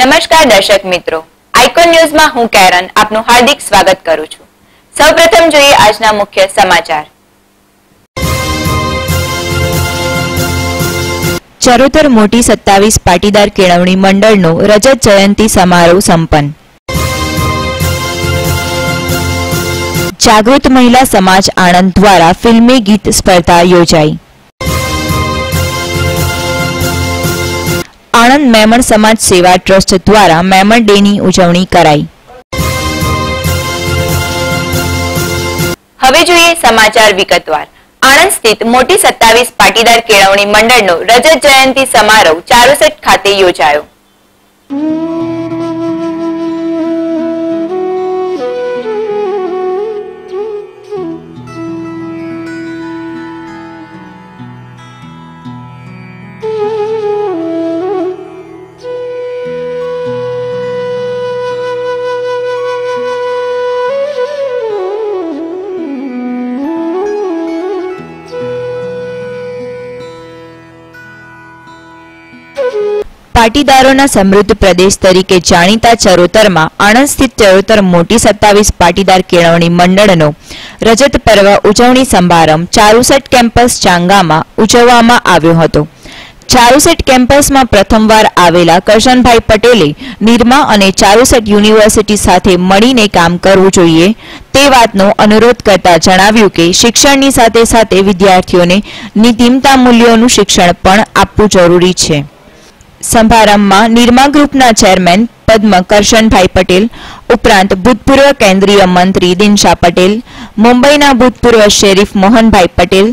નમસ્કાર દર્શક મિત્રો, આઇકોન ન્યૂઝમાં હું કેરન આપનું હાર્દિક સ્વાગત કરું છું। સૌપ્રથમ જોઈએ આજના મુખ્ય સમાચાર। ચરોતર મોટી 27 પાટીદાર કેળવણી મંડળનો રજત જયંતિ સમારોહ સંપન્ન। જાગૃત મહિલા સમાજ આણંદ દ્વારા ફિલ્મી ગીત સ્પર્ધા યોજાઈ। આણંદ મેમણ સમાજ સેવા ટ્રસ્ટ દ્વારા મેમણ ડેની ઉજવણી કરાઈ। હવે જોઈએ સમાચાર વિગતવાર। આણંદ સ્થિત મોટી 27 પાટીદાર કેળવણી મંડળનો રજત જયંતિ સમારોહ ચારુસેટ ખાતે યોજાયો। પાટીદારોના સમૃદ્ધ પ્રદેશ તરીકે જાણીતા ચરોતરમાં આણંદ સ્થિત ચરોતર મોટી 27 પાટીદાર કેળવણી મંડળનો રજત પર્વ ઉજવણી સમારંભ ચારુસેટ કેમ્પસ ચાંગામાં ઉજવવામાં આવ્યો હતો। ચારુસેટ કેમ્પસમાં પ્રથમવાર આવેલા કરશનભાઈ પટેલે નિરમા અને ચારુસેટ યુનિવર્સિટી સાથે મળીને કામ કરવું જોઈએ તે વાતનો અનુરોધ કરતા જણાવ્યું કે શિક્ષણની સાથે સાથે વિદ્યાર્થીઓને નીતિમતા મૂલ્યોનું શિક્ષણ પણ આપવું જરૂરી છે। સમારંભમાં નિરમા ગ્રુપના ચેરમેન પદ્મ કરશનભાઈ પટેલ ઉપરાંત ભૂતપૂર્વ કેન્દ્રીય મંત્રી દિનશા પટેલ, મુંબઈના ભૂતપૂર્વ sheriff Mohanbhai Patel,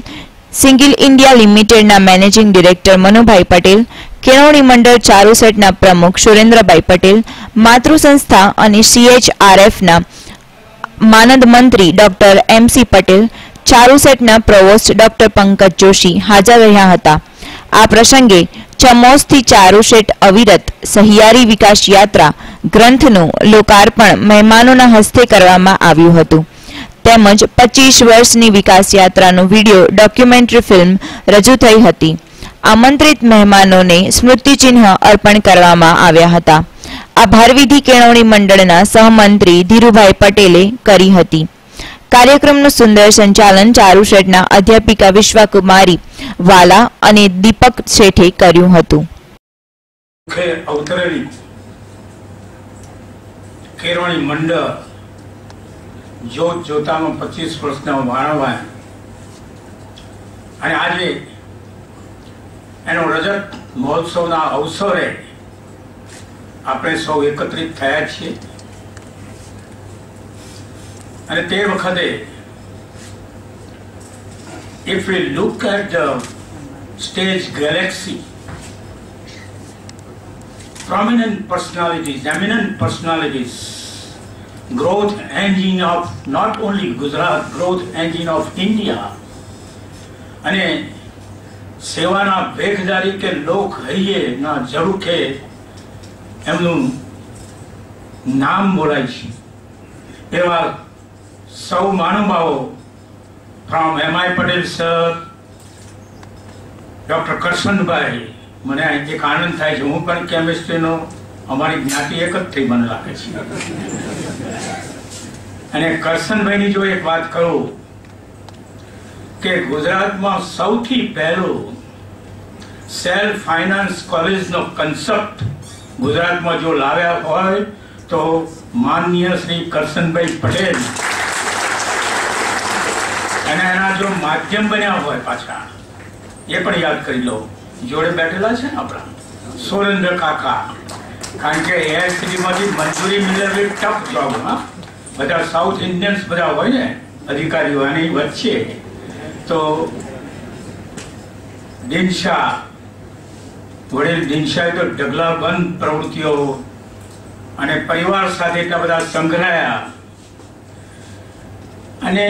single India લિમિટેડના મેનેજિંગ ડિરેક્ટર મનુભાઈ પટેલ, કેળવણી મંડળ ચારુસેટના પ્રમુખ સુરેન્દ્રભાઈ પટેલ, માતૃ સંસ્થા અને CHRFના માનદ મંત્રી ડોક્ટર MC પટેલ, ચારુસેટના પ્રોવોસ્ટ ડોક્ટર પંકજ જોશી હાજર રહ્યા હતા। આ પ્રસંગે ચમોસથી ચારુસેટ અવિરત સહિયારી વિકાસ યાત્રા ગ્રંથનું લોકાર્પણ મહેમાનોના હસ્તે કરવામાં આવ્યું હતું તેમજ 25 વર્ષની વિકાસ યાત્રાનું વિડીયો ડોક્યુમેન્ટરી ફિલ્મ રજૂ થઈ હતી। આમંત્રિત મહેમાનોને સ્મૃતિચિહ્ન અર્પણ કરવામાં આવ્યા હતા। આભાર વિધિ કેળવણી મંડળના સહમંત્રી ધીરુભાઈ પટેલે કરી હતી। કાર્યક્રમનું સુંદર સંચાલન ચારુસેટના અધ્યાપિકા વિશ્વાકુમારી વાલા અને દીપક શેઠે કર્યું હતું। કેળવણી મંડળ જોતામાં 25 વર્ષના માણવા અને આજે એનો રજત મહોત્સવના અવસરે આપણે સૌ એકત્રિત થયા છીએ અને તે વખતે if we look at the stage galaxy, prominent personalities, eminent personalities, growth engine of not only Gujarat, growth engine of India, અને સેવાના વેગદારી કે લોક હૈયે ના ઝરૂખે એમનું નામ બોલાય છે એવા સૌ મહાનુભાવો from MI Patel sir, Dr. Karshanbhai, મને એક આનંદ થાય છે હું પણ કેમિસ્ટ્રીનો અમારી જ્ઞાતિ એક જ થઈ મને લાગે છે અને કરશનભાઈની જો એક વાત કરું કે ગુજરાતમાં સૌથી પહેલું સેલ્ફ ફાઇનાન્સ કોલેજનો કન્સેપ્ટ ગુજરાતમાં જો લાવ્યા હોય તો માનનીય શ્રી કરશનભાઈ પટેલ અને એના જો માધ્યમ બન્યા હોય પાછા એ પણ યાદ કરી લો। જોડે બેઠેલા છે ને આપણા સુરેન્દ્ર કાકા, કારણ કે AICTમાંથી મંજૂરી મેળવવી ટફ જોબ। બધા સાઉથ ઇન્ડિયન્સ બધા હોય ને અધિકારીઓ એની વચ્ચે તો દિનશા વડીલ દિનશાએ તો ઢગલાબંધ પ્રવૃત્તિઓ અને પરિવાર સાથે એટલા બધા સંકળાયા અને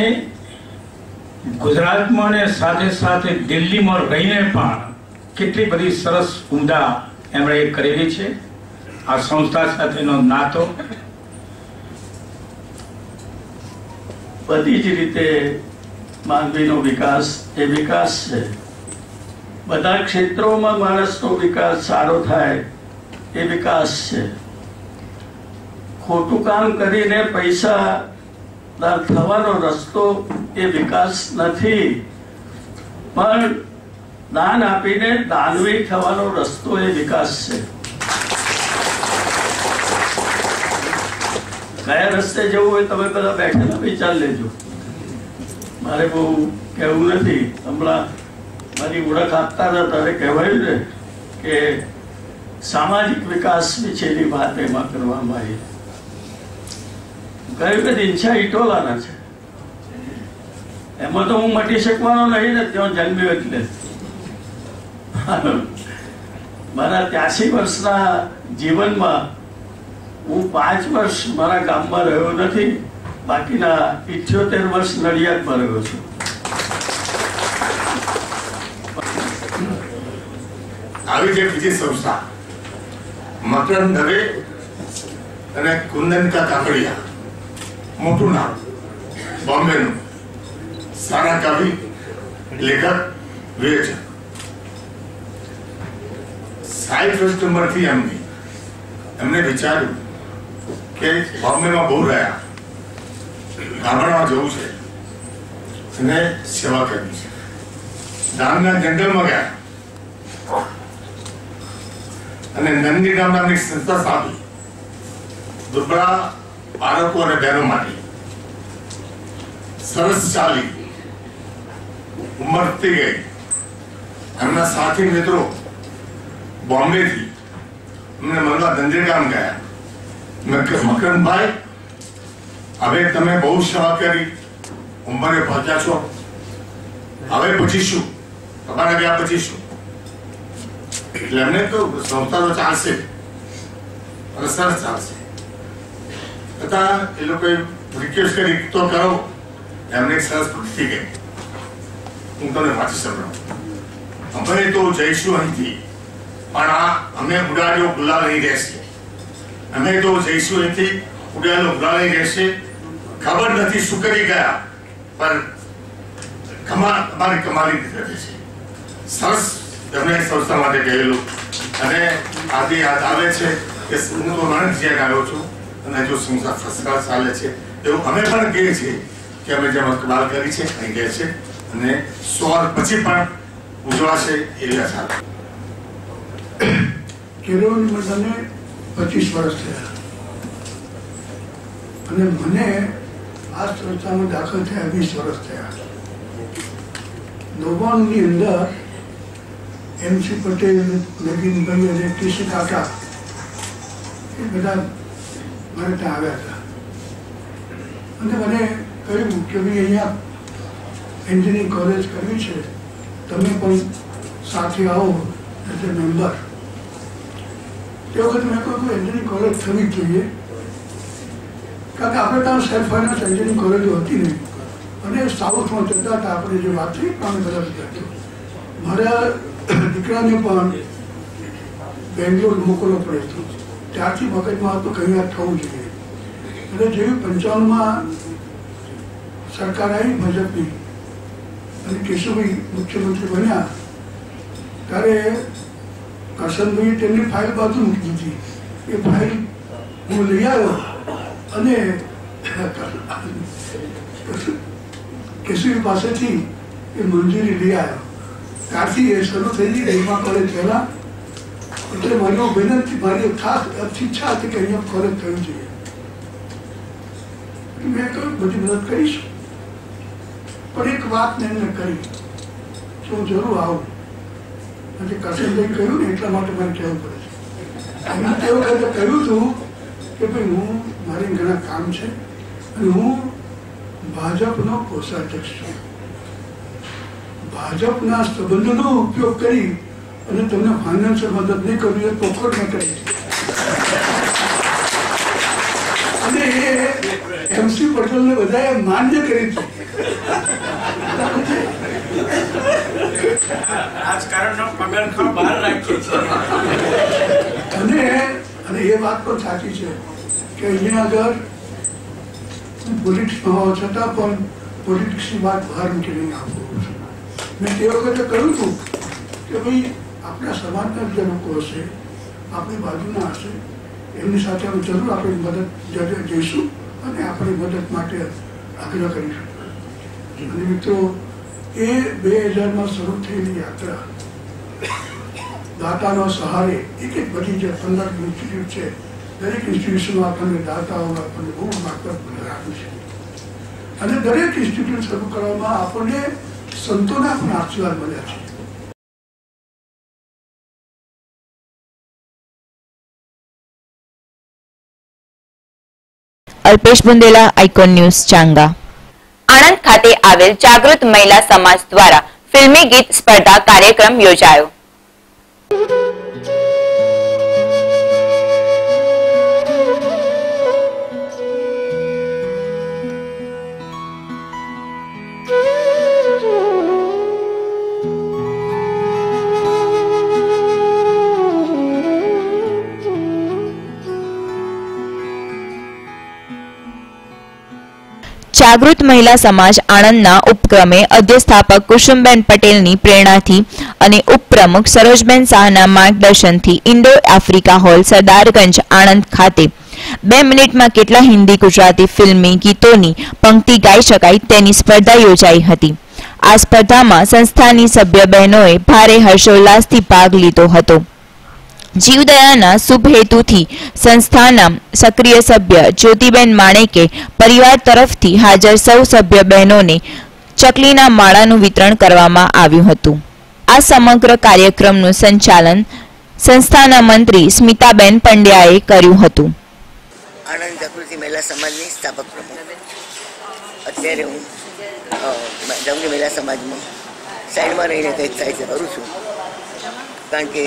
ગુજરાતમાં ને સાથે સાથે દિલ્હીમાં રહીને પણ કેટલી બધી સરસ ઉમદા એમણે કરેલી છે। આ સંસ્થા સાથેનો નાતો બધી જ રીતે માનવીનો વિકાસ એ વિકાસ છે। બધા ક્ષેત્રોમાં માણસનો વિકાસ સારો થાય એ વિકાસ છે। ખોટું કામ કરીને પૈસાદાર થવાનો રસ્તો એ વિકાસ નથી, પણ દાન આપીને દાનવી થવાનો રસ્તો એ વિકાસ છે. કયા રસ્તે જવું હોય તમે બધા બેઠેલા વિચાર લેજો. મારે બહુ કહેવું નથી. હમણાં મારી ઓળખ આપતા હતા ત્યારે કહેવાયું ને કે સામાજિક વિકાસ વિશેની વાત એમાં કરવામાં આવી. કહ્યું કે દિનશા ઇટોલાના છે, એમાં તો હું મટી શકવાનો નહીં ને, ત્યાં જન્મ્યો એટલે. મારા 83 વર્ષના જીવનમાં હું 5 વર્ષ મારા ગામમાં રહ્યો નથી, બાકીના 78 વર્ષ નડિયાદમાં રહ્યો છું. આવી જે બીજી સંસ્થા મકરંદ દવે અને કુંદનકા કાકડિયા, મોટું નામ, બોમ્બેનું, સારા કવિ, લેખક, વિવેચક. 60 વર્ષ ઉંમરથી એમને વિચાર્યું કે બોમ્બેમાં બહુ રહ્યા, ગામડામાં જવું છે અને સેવા કરવી છે. ડાંગના જંગલમાં ગયા અને નંદી નામની સંસ્થા સ્થાપી, દુબળા બાળકો અને બહેનો માટે. સરસ ચાલી, ઉંમર થઈ ગઈ. એમના સાથી મિત્રો બોમ્બે થી અમને મળવા નંદીગામ ગયા. મકરંદભાઈ, હવે તમે બહુ સેવા કરી, ઉંમરે પહોંચ્યા છો, હવે પછી શું, તમારા ગયા પછી શું? એટલે એમને કહ્યું સંસ્થા તો ચાલશે અને સરસ ચાલશે. છતાં એ લોકોએ રિક્વેસ્ટ કરી તો કરો. એમને એક સરસ પ્રવૃત્તિ ગઈ, હું તમને વાંચી સંભળાવું. અમે તો જઈશું અહીંથી, પણ આ અમે ઉડાડ્યો ગુલાલ નહીં રહેશે. અમે તો જઈશું અહીંથી, ઉડાડ્યો ગુલાલ નહીં રહેશે. ખબર નથી શું કરી ગયા, પણ તમારી કમાલી રહેશે. સરસ એમને સંસ્થા માટે કહેલું. અને આજે યાદ આવે છે કે હું તો નાની જગ્યાએ આવ્યો છું અને જો સંસ્થા ફર્સ્ટ ક્લાસ ચાલે છે એવું અમે પણ કહીએ છીએ કે અમે જેમ કમાલ કરી છે અહીં ગયા છે અને 100 પછી પણ ઉજવાશે એવી આશા. કેળવણી મને 25 વર્ષ થયા અને મને આ સંસ્થામાં દાખલ થયા 20 વર્ષ થયા. 99ની અંદર MC પટેલ, નગીનભાઈ અને કેસી કાકા એ બધા મારે ત્યાં આવ્યા હતા અને મને કહ્યું કે ભાઈ અહીંયા એન્જિનિયરિંગ કોલેજ કરવી છે, તમે પણ સાથે આવો એઝ એ મેમ્બર. તે વખતે મેં કહ્યું એન્જિનિયરિંગ કોલેજ થવી જોઈએ, કારણ કે આપણે ત્યાં સેલ્ફ ફાઇનાન્સ એન્જિનિયરિંગ કોલેજો હતી નહીં અને સાઉથમાં જતા હતા આપણે જે વાત થઈ પણ બધા વિદ્યાર્થીઓ. મારા દીકરાને પણ બેંગ્લોર મોકલવો પડે હતો. ત્યારથી મગજમાં હતું કંઈ વાર થવું જોઈએ. અને જેવી 55માં સરકાર આવી ભાજપની અને કેશુભાઈ મુખ્યમંત્રી બન્યા ત્યારે કરશનભાઈએ તેમની ફાઇલ બાજુ મૂકી દીધી. એ ફાઇલ હું લઈ આવ્યો અને કેશુભાઈ પાસેથી એ મંજૂરી લઈ આવ્યો. ત્યારથી એ શરૂ થઈ ગઈ ડેમા કોલેજ પહેલા. એટલે મારી વિનંતી, મારી ખાસ ઈચ્છા હતી કે અહીંયા કોલેજ થયું જોઈએ. મેં કહ્યું બધી મદદ કરીશ, પણ એક વાત મેં એમને કરી કે હું જરૂર આવું. અને કરશનભાઈ કહ્યું ને એટલા માટે મારે કહેવું પડે છે. એમને તે વખતે કહ્યું હતું કે ભાઈ હું મારી ઘણા કામ છે અને હું ભાજપનો કોષાધ્યક્ષ છું. ભાજપના સંબંધોનો ઉપયોગ કરી અને તમને ફાઇનાન્શિયલ મદદ નહીં કરવી એ પોખડ મેં કરી. અને એ MC પટેલને બધાએ માન્ય કરી છે. રાજકારણનો પગરખાં બહાર રાખીએ છીએ. અને એ વાત પણ સાચી છે કે અહીંયા આગળ પોલિટિક્સમાં હોવા છતાં પણ પોલિટિક્સની વાત બહાર મૂકી નહીં આપવું. મેં તે વખતે કહ્યું હતું કે ભાઈ આપણા સમાજના જે લોકો હશે, આપણી બાજુના હશે, એ એમની સાથે અમે જરૂર આપણી મદદ જઈશું અને આપણી મદદ માટે આગ્રહ કરીશું. અને મિત્રો, એ 2000માં શરૂ થયેલી યાત્રા દાતાનો સહારે એક બધી જે 15 ઇન્સ્ટિટ્યૂટ છે, દરેક ઇન્સ્ટિટ્યુશનમાં આપણને દાતાઓ આપણને બહુ માર્ગદર્શન આપ્યું છે. અને દરેક ઇન્સ્ટિટ્યૂટ શરૂ કરવામાં આપણને સંતોના પણ આશીર્વાદ મળ્યા છે. Alpesh Bundela, icon news, Changa. આણંદ ખાતે આવેલ જાગૃત મહિલા સમાજ દ્વારા ફિલ્મી ગીત સ્પર્ધા કાર્યક્રમ યોજાયો. જાગૃત મહિલા સમાજ આણંદના ઉપક્રમે અધ્યક્ષાપક કુસુમબેન પટેલની પ્રેરણાથી અને ઉપપ્રમુખ સરોજબેન શાહના માર્ગદર્શનથી ઇન્ડો આફ્રિકા હોલ, સરદારગંજ, આણંદ ખાતે 2 મિનિટમાં કેટલા હિન્દી ગુજરાતી ફિલ્મી ગીતોની પંક્તિ ગાઈ શકાય તેની સ્પર્ધા યોજાઈ હતી. આ સ્પર્ધામાં સંસ્થાની સભ્ય બહેનોએ ભારે હર્ષોલ્લાસથી ભાગ લીધો હતો. જીવદયાના શુભ હેતુથી સંસ્થાના સક્રિય સભ્ય જ્યોતિબેન માણેકે પરિવાર તરફથી હાજર સૌ સભ્ય બહેનોને ચકલીના માળાનું વિતરણ કરવામાં આવ્યું હતું. આ સમગ્ર કાર્યક્રમનું સંચાલન સંસ્થાના મંત્રી સ્મિતાબેન પંડ્યાએ કર્યું હતું. આણંદ જાગૃતિ મહિલા સમાજની સ્થાપક પ્રમુખ. અત્યારે હું જાગૃતિ મહિલા સમાજમાં સાઈડમાં રહીને કંઈક સાહિત્ય કરું છું, કારણ કે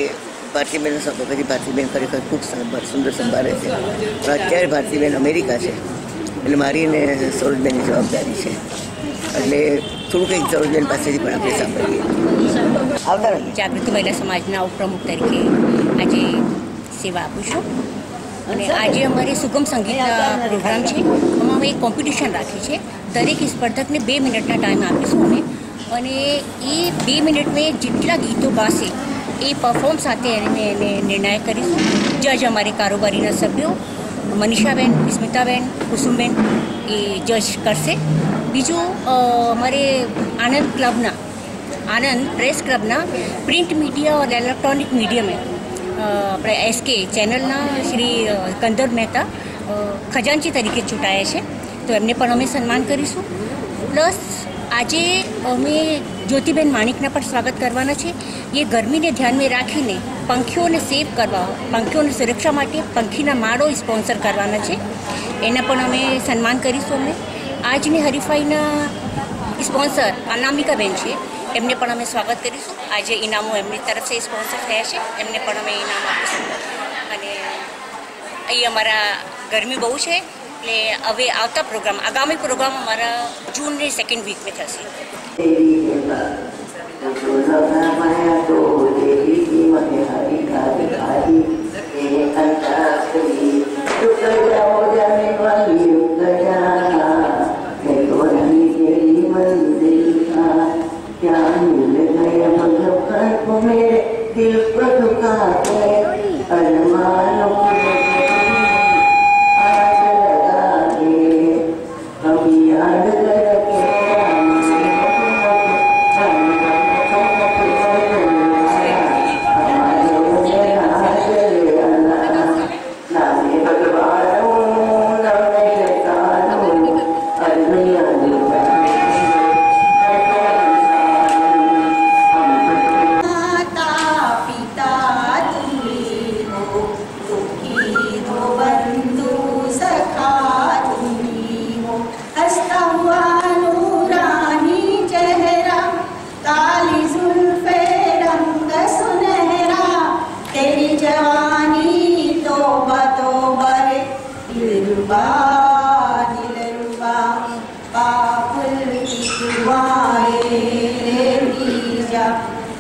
ભારતીબેનનો શબ્દ પછી ભારતીબેન ખરેખર ખૂબ સુંદર સંભાળે છે. પણ અત્યારે ભારતીબેન અમેરિકા છે, એટલે મારી ને સરોજબેનની જવાબદારી છે. એટલે થોડું કંઈક સરોજબેન પાસેથી પણ આપણે સાંભળીએ. જાગૃતિ મહિલા સમાજના ઉપપ્રમુખ તરીકે આજે સેવા આપું છું. અને આજે અમારે સુગમ સંગીતના પ્રોગ્રામ છે. એમાં અમે એક કોમ્પિટિશન રાખી છે. દરેક સ્પર્ધકને 2 મિનિટના ટાઈમ આપીશું અમે, અને એ 2 મિનિટમાં જેટલા ગીતો ગાશે એ પરફોર્મ સાથે એને નિર્ણય કરીશું. જજ અમારે કારોબારીના સભ્યો મનીષાબેન, સ્મિતાબેન, કુસુમબેન એ જજ કરશે. બીજું અમારે આનંદ ક્લબના, આનંદ પ્રેસ ક્લબના પ્રિન્ટ મીડિયા અને ઇલેક્ટ્રોનિક મીડિયમે આપણે એસકે ચેનલના શ્રી કંદર મહેતા ખજાનચી તરીકે ચૂંટાયા છે, તો એમને પણ અમે સન્માન કરીશું. પ્લસ આજે અમે જ્યોતિબેન માણિકના પણ સ્વાગત કરવાના છે. એ ગરમીને ધ્યાનમાં રાખીને પંખીઓને સેવ કરવા, પંખીઓની સુરક્ષા માટે પંખીના માળો સ્પોન્સર કરવાના છે, એના પણ અમે સન્માન કરીશું. અમે આજની હરીફાઈના સ્પોન્સર અનામિકાબેન છે, એમને પણ અમે સ્વાગત કરીશું. આજે ઇનામો એમની તરફથી સ્પોન્સર થયા છે, એમને પણ અમે ઇનામ આપીશું. અને અહીં અમારા ગરમી બહુ છે, એટલે હવે આવતા પ્રોગ્રામ, આગામી પ્રોગ્રામ અમારા જૂનની 2nd વીકમાં થશે.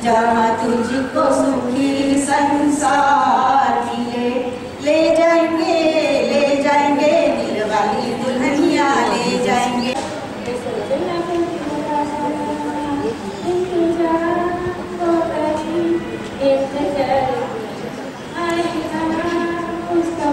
जहाँ तुझको सुखी संसार मिले, ले जाएंगे दिल वाली दुल्हनिया ले जाएंगे. उसका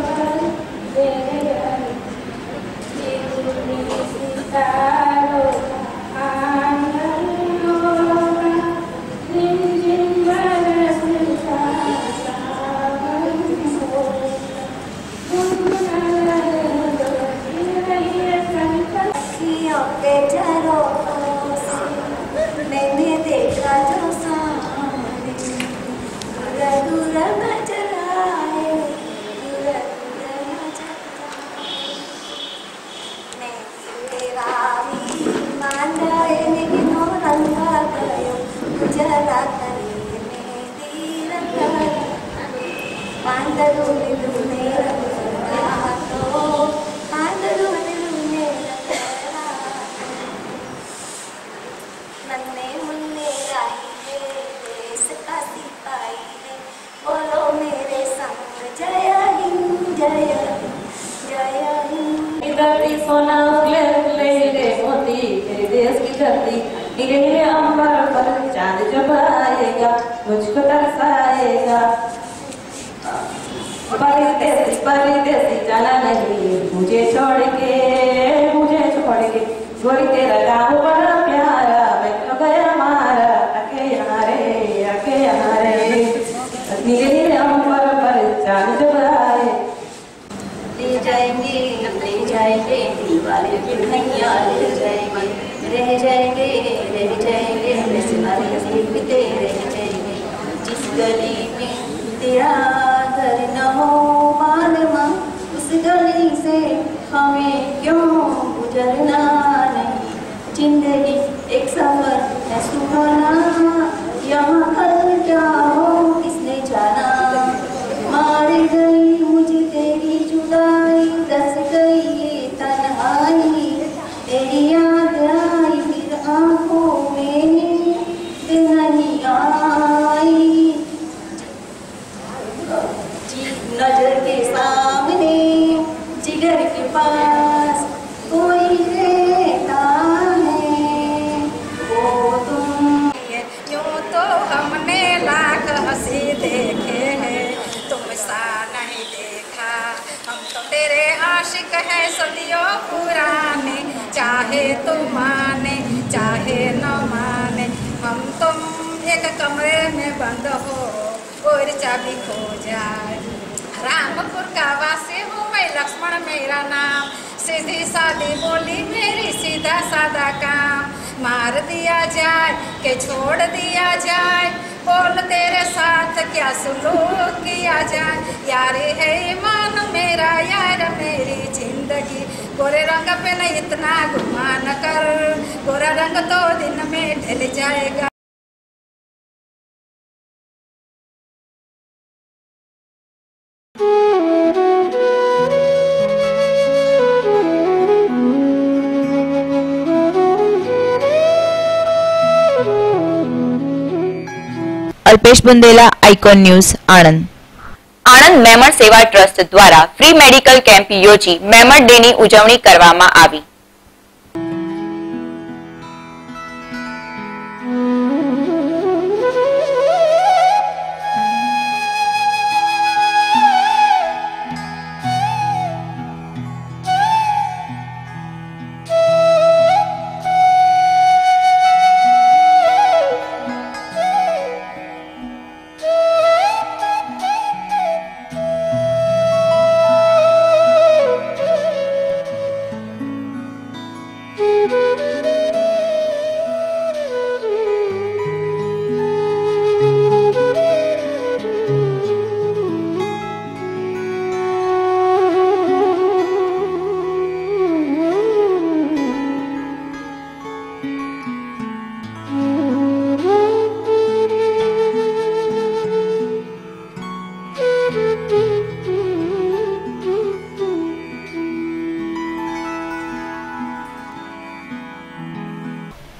मुझको तरसाएगा परदेसी जाना नहीं मुझे छोड़ के गोरी तेरा गाँव बड़ा प्यारा मैं तो गया मारा आके यहाँ रे धीरे धीरे हम पर चांद जब आए ले जाएंगे दीवारे पिन्हैया ले जाएंगे रह जाएंगे बीते रह जाएंगे जिस गली में तेरा घर न हो मालूम उस गली से हमें क्यों गुजरना नहीं जिंदगी एक सफर है सुहाना यहाँ कल क्या हो किसने जाना मार गई मुझे तेरी जुदाई दस गई ये तन्हाई तेरी याद आई फिर आंखों में दिन नहीं आई नजर के सामने जिगर के पास कोई रहता है वो तुम यूं तो हमने लाख हंसी देखे हैं तुम सा नहीं देखा हम तो तेरे आशिक है सदियों पुराने चाहे तो माने चाहे न माने हम तुम एक कमरे में बंद हो और चाबी खो जाए रामपुर का वासी हूँ मैं लक्ष्मण मेरा नाम सीधी सादी बोली मेरी सीधा सादा काम मार दिया जाए कि छोड़ दिया जाए बोल तेरे साथ क्या सुलूक किया जाए यारी है ईमान मेरा यार मेरी जिंदगी गोरे रंग पे न इतना गुमान कर गोरा रंग तो दिन में ढल जाएगा। Alpesh Bundela, icon news, Anand. Anand Memon Seva trust દ્વારા ફ્રી મેડિકલ કેમ્પ યોજી મેમણ ડેની ઉજવણી કરવામાં આવી।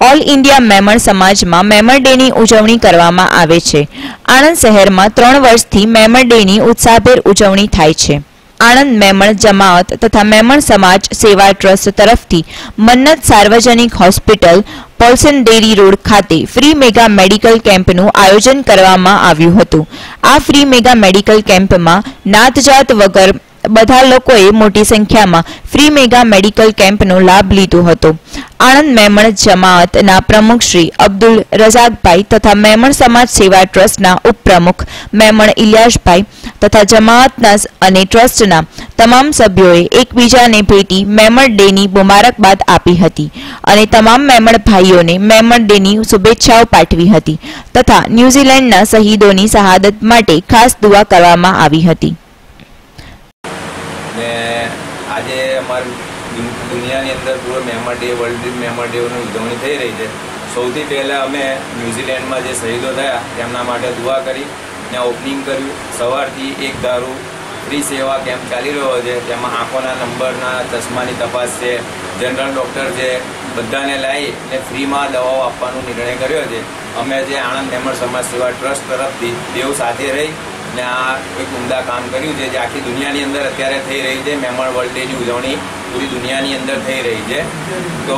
ઓલ ઇન્ડિયા મેમણ સમાજમાં મેમણ ડેની ઉજવણી કરવામાં આવે છે। આણંદ શહેરમાં 3 વર્ષથી મેમણ ડેની ઉત્સાહભેર ઉજવણી થાય છે। આણંદ મેમણ જમાવત તથા મેમણ સમાજ સેવા ટ્રસ્ટ તરફથી મન્નત સાર્વજનિક હોસ્પિટલ પોલ્સન ડેરી રોડ ખાતે ફ્રી મેગા મેડિકલ કેમ્પનું આયોજન કરવામાં આવ્યું હતું। આ ફ્રી મેગા મેડિકલ કેમ્પમાં નાતજાત વગર બધા લોકોએ મોટી સંખ્યામાં ફ્રી મેગા મેડિકલ કેમ્પનો લાભ લીધો હતો. આણંદ મેમણ જમાઅતના પ્રમુખ શ્રી અબ્દુલ રઝાકભાઈ તથા મેમણ સમાજ સેવા ટ્રસ્ટના ઉપપ્રમુખ મેમણ ઇલિયાસભાઈ તથા જમાઅતના અને ટ્રસ્ટના તમામ સભ્યોએ એકબીજાને ભેટી મેમણ ડેની મુબારકબાદ આપી હતી અને તમામ મેમણ ભાઈઓને મેમણ ડેની શુભેચ્છાઓ પાઠવી હતી તથા ન્યૂઝીલેન્ડના શહીદોની શહાદત માટે ખાસ દુઆ કરવામાં આવી હતી. આજે અમારી દુનિયાની અંદર પૂરો મેમણ ડે, વર્લ્ડ મેમણ ડેની ઉજવણી થઈ રહી છે. સૌથી પહેલાં અમે ન્યૂઝીલેન્ડમાં જે શહીદો થયા તેમના માટે દુઆ કરી ને ઓપનિંગ કર્યું. સવારથી એક ધારું ફ્રી સેવા કેમ્પ ચાલી રહ્યો છે. તેમાં આંખોના નંબરના ચશ્માની તપાસ છે, જનરલ ડૉક્ટર છે, બધાને લાવી ને ફ્રીમાં દવાઓ આપવાનો નિર્ણય કર્યો છે. અમે જે આણંદ મેમણ સમાજ સેવા ટ્રસ્ટ તરફથી બેઉ સાથે રહી ને આ એક ઉમદા કામ કર્યું છે જે આખી દુનિયાની અંદર અત્યારે થઈ રહી છે. મેમણ વર્લ્ડ ડેની ઉજવણી પૂરી દુનિયાની અંદર થઈ રહી છે. તો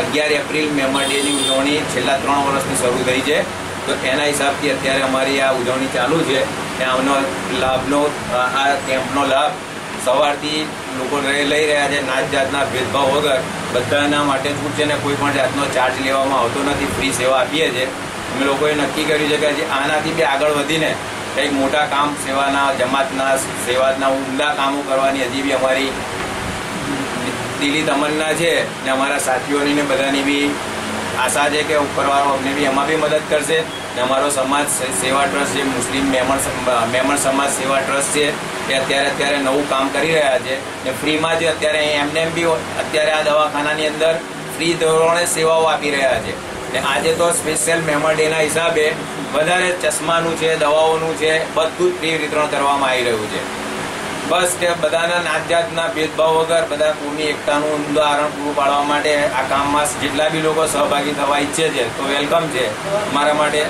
11 એપ્રિલ મેમણ ડેની ઉજવણી છેલ્લા 3 વર્ષથી શરૂ થઈ છે. તો એના હિસાબથી અત્યારે અમારી આ ઉજવણી ચાલુ છે. આનો લાભનો આ કેમ્પનો લાભ સવારથી લોકો લઈ રહ્યા છે. નાત જાતના ભેદભાવ વગર બધાના માટે છૂટ છે ને કોઈ પણ જાતનો ચાર્જ લેવામાં આવતો નથી. ફ્રી સેવા આપીએ છીએ. અમે લોકોએ નક્કી કર્યું છે કે આનાથી બી આગળ વધીને કંઈક મોટા કામ સેવાના, જમાતના, સેવાના ઉમદા કામો કરવાની હજી બી અમારી દિલી તમન્ના છે ને અમારા સાથીઓની ને બધાની બી આશા છે કે ઉપરવાળો અમને બી એમાં બી મદદ કરશે. ને અમારો સમાજ સેવા ટ્રસ્ટ છે, મુસ્લિમ મેમણ સમાજ સેવા ટ્રસ્ટ છે, એ અત્યારે નવું કામ કરી રહ્યા છે ને ફ્રીમાં જ અત્યારે એમને બી અત્યારે આ દવાખાનાની અંદર ફ્રી ધોરણે સેવાઓ આપી રહ્યા છે. ને આજે તો સ્પેશિયલ મેમણ ડેના હિસાબે વધારે ચશ્માનું છે, દવાઓનું છે, બધું જ ફ્રી વિતરણ કરવામાં આવી રહ્યું છે. બસ કે બધાના નાત જાતના ભેદભાવ વગર બધા કોમી એકતાનું ઉદાહરણ પૂરું પાડવા માટે આ કામમાં જેટલા બી લોકો સહભાગી થવા ઈચ્છે છે તો વેલકમ છે અમારા માટે.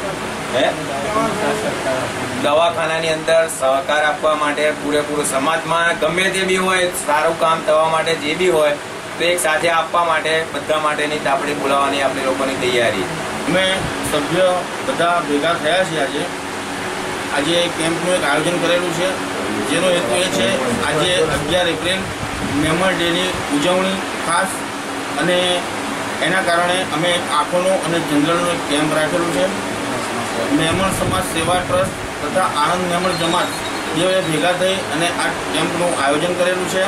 દવાખાનાની અંદર સહકાર આપવા માટે પૂરેપૂરો સમાજમાં ગમે તે બી હોય સારું કામ થવા માટે જે બી હોય તો એક સાથે આપવા માટે બધા માટેની તાપડી બોલાવવાની આપણી લોકોની તૈયારી. અમે સભ્ય બધા ભેગા થયા છીએ. આજે કેમ્પનું એક આયોજન કરેલું છે જેનો હેતુ એ છે આજે 11 એપ્રિલ મેમણ ડેની ઉજવણી ખાસ અને એના કારણે અમે આંખોનો અને જનરલનો એક કેમ્પ રાખેલું છે. મેમણ સમાજ સેવા ટ્રસ્ટ તથા આણંદ મેમણ જમાત જેઓએ ભેગા થઈ અને આ કેમ્પનું આયોજન કરેલું છે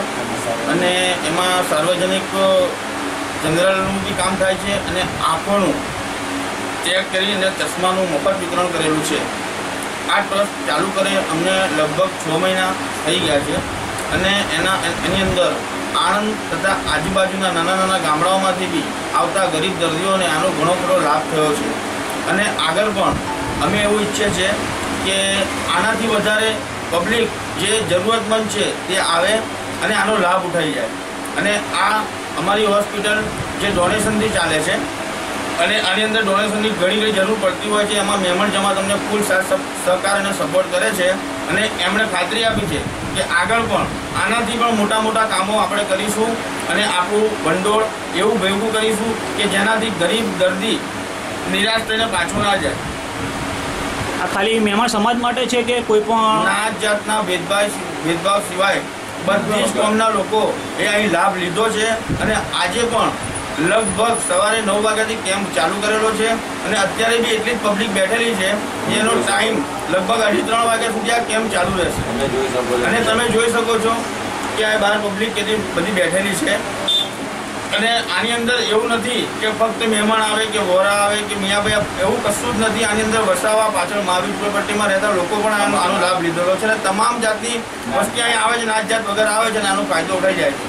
અને એમાં સાર્વજનિક જનરલનું બી કામ થાય છે અને આંખોનું ચેક કરીને ચશ્માનું મફત વિતરણ કરેલું છે. આ ટ્રસ્ટ ચાલુ કરે અમને લગભગ 6 મહિના થઈ ગયા છે અને એની અંદર આણંદ તથા આજુબાજુના નાના ગામડાઓમાંથી બી આવતા ગરીબ દર્દીઓને આનો ઘણો ખરો લાભ થયો છે અને આગળ પણ અમે એવું ઈચ્છીએ છીએ કે આનાથી વધારે પબ્લિક જે જરૂરતમંદ છે તે આવે અને આનો લાભ ઉઠાવી જાય. અને આ અમારી હોસ્પિટલ જે ડોનેશનથી ચાલે છે અને આની અંદર ડોનેશનની ઘણી જરૂર પડતી હોય છે. એમાં મેમણ જમાત અમને ફૂલ સહકાર અને સપોર્ટ કરે છે અને એમણે ખાતરી આપી છે કે આગળ પણ આનાથી પણ મોટા કામો આપણે કરીશું અને આપણું ભંડોળ એવું ભેગું કરીશું કે જેનાથી ગરીબ દર્દી નિરાશ થઈને પાછો ના જાય. આ ખાલી મેમણ સમાજ માટે છે કે કોઈ પણ નાત જાતના ભેદભાવ સિવાય બધી જ કોમના લોકો એ અહીં લાભ લીધો છે અને આજે પણ લગભગ સવારે 9 વાગ્યાથી કેમ્પ ચાલુ કરેલો છે અને અત્યારે બી એટલી જ પબ્લિક બેઠેલી છે એનો ટાઈમ લગભગ 2:30-3 વાગ્યા સુધી આ કેમ્પ ચાલુ રહેશે અને તમે જોઈ શકો છો કે આ બહાર પબ્લિક કેટલી બધી બેઠેલી છે. અને આની અંદર એવું નથી કે ફક્ત મહેમાન આવે કે વોરા આવે કે મિયાભાઈ, એવું કશું જ નથી. આની અંદર વસાવા પાછળ મહાવીર પટ્ટીમાં રહેતા લોકો પણ આનો લાભ લીધેલો છે અને તમામ જાતની વસ્તી અહીં આવે છે, નાત જાત વગર આવે છે અને આનો ફાયદો ઉઠાઈ જાય છે.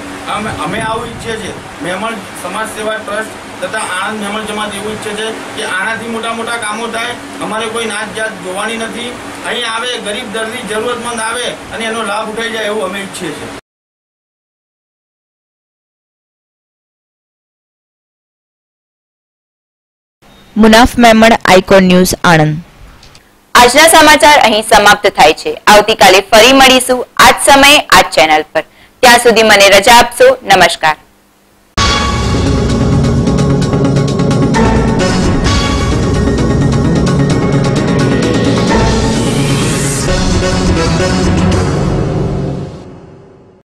અમે આવું ઈચ્છીએ છીએ. મેમણ સમાજ સેવા ટ્રસ્ટ તથા આણંદ મેમણ જમાત એવું ઈચ્છે છે કે આનાથી મોટા કામો થાય. અમારે કોઈ નાત જાત જોવાની નથી. અહીં આવે ગરીબ દર્દી જરૂરતમંદ આવે અને એનો લાભ ઉઠાઈ જાય એવું અમે ઈચ્છીએ છીએ. Munaf Memon, icon news, Anand. આજના સમાચાર અહીં સમાપ્ત થાય છે. આવતીકાલે ફરી મળીશું આ જ સમયે આ જ ચેનલ પર. ત્યાં સુધી મને રજા આપશો. નમસ્કાર. Thank you.